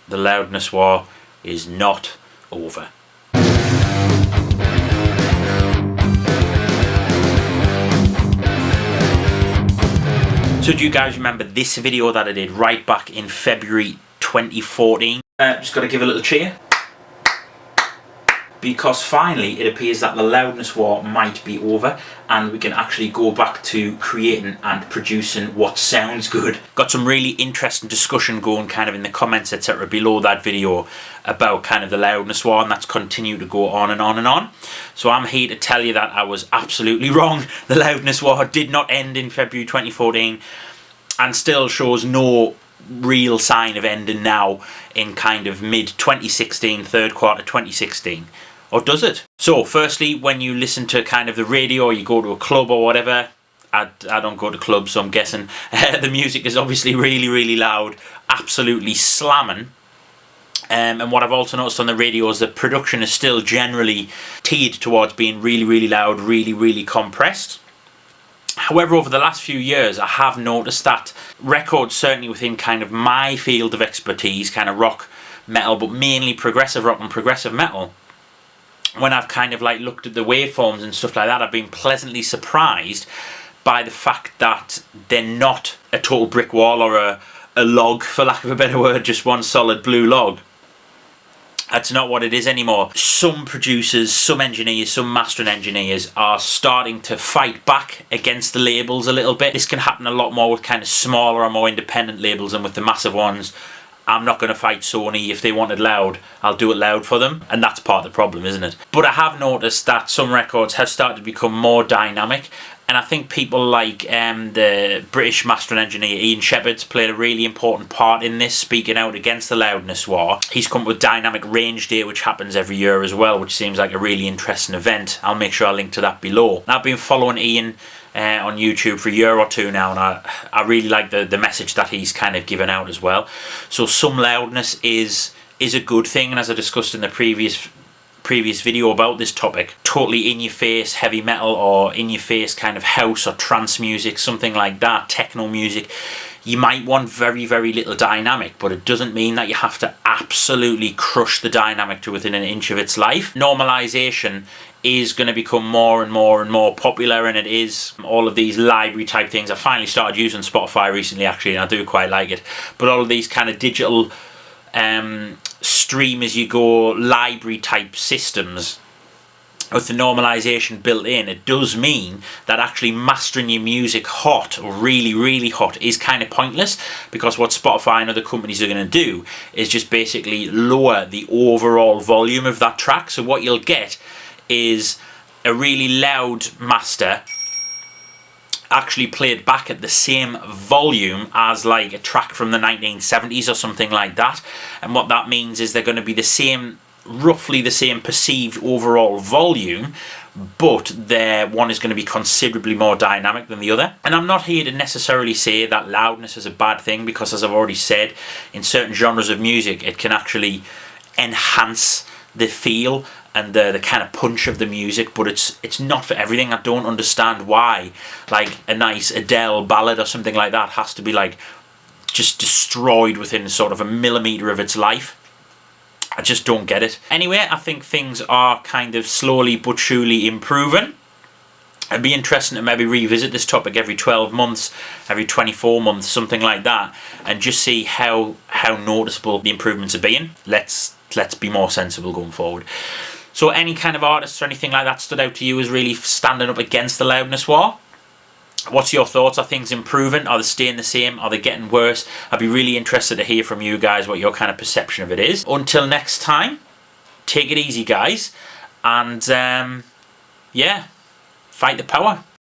the Loudness War is not over. So do you guys remember this video that I did right back in February 2014? Just got to give a little cheer. Because finally it appears that the Loudness War might be over and we can actually go back to creating and producing what sounds good. Got some really interesting discussion going kind of in the comments etc below that video about kind of the Loudness War, and that's continued to go on and on and on. So I'm here to tell you that I was absolutely wrong. The Loudness War did not end in February 2014 and still shows no real sign of ending now in kind of mid-2016, third quarter 2016. Or does it? So firstly, when you listen to kind of the radio or you go to a club or whatever, I don't go to clubs, so I'm guessing the music is obviously really, really loud, absolutely slamming. And what I've also noticed on the radio is that production is still generally teed towards being really, really loud, really, really compressed. However, over the last few years, I have noticed that records, certainly within kind of my field of expertise, kind of rock, metal, but mainly progressive rock and progressive metal, when I've kind of like looked at the waveforms and stuff like that, I've been pleasantly surprised by the fact that they're not a total brick wall or a log, for lack of a better word, just one solid blue log. That's not what it is anymore. Some producers, some engineers, some mastering engineers are starting to fight back against the labels a little bit. This can happen a lot more with kind of smaller or more independent labels, and with the massive ones, I'm not going to fight Sony. If they want it loud, I'll do it loud for them. And that's part of the problem, isn't it? But I have noticed that some records have started to become more dynamic. And I think people like the British mastering engineer Ian Shepherd's played a really important part in this, speaking out against the Loudness War. He's come up with Dynamic Range Day, which happens every year as well, which seems like a really interesting event. I'll make sure I link to that below. I've been following Ian on YouTube for a year or two now, and I really like the message that he's kind of given out as well. So some loudness is a good thing, and as I discussed in the previous video about this topic, totally in your face heavy metal or in your face kind of house or trance music, something like that, techno music, you might want very, very little dynamic, but it doesn't mean that you have to absolutely crush the dynamic to within an inch of its life. Normalization is going to become more and more and more popular, and it is all of these library type things. I finally started using Spotify recently actually, and I do quite like it, but all of these kind of digital stream as you go library type systems with the normalization built in, it does mean that actually mastering your music hot or really, really hot is kind of pointless, because what Spotify and other companies are going to do is just basically lower the overall volume of that track. So what you'll get is a really loud master actually played back at the same volume as like a track from the 1970s or something like that. And what that means is they're going to be the same, roughly the same perceived overall volume, but one is going to be considerably more dynamic than the other. And I'm not here to necessarily say that loudness is a bad thing, because as I've already said, in certain genres of music it can actually enhance the feel and the kind of punch of the music, but it's not for everything. I don't understand why like a nice Adele ballad or something like that has to be like just destroyed within sort of a millimetre of its life. I just don't get it. Anyway, I think things are kind of slowly but surely improving. It'd be interesting to maybe revisit this topic every 12 months, every 24 months, something like that, and just see how noticeable the improvements are being. Let's be more sensible going forward. So any kind of artists or anything like that stood out to you as really standing up against the Loudness War? What's your thoughts? Are things improving? Are they staying the same? Are they getting worse? I'd be really interested to hear from you guys what your kind of perception of it is. Until next time, take it easy guys, and yeah, fight the power.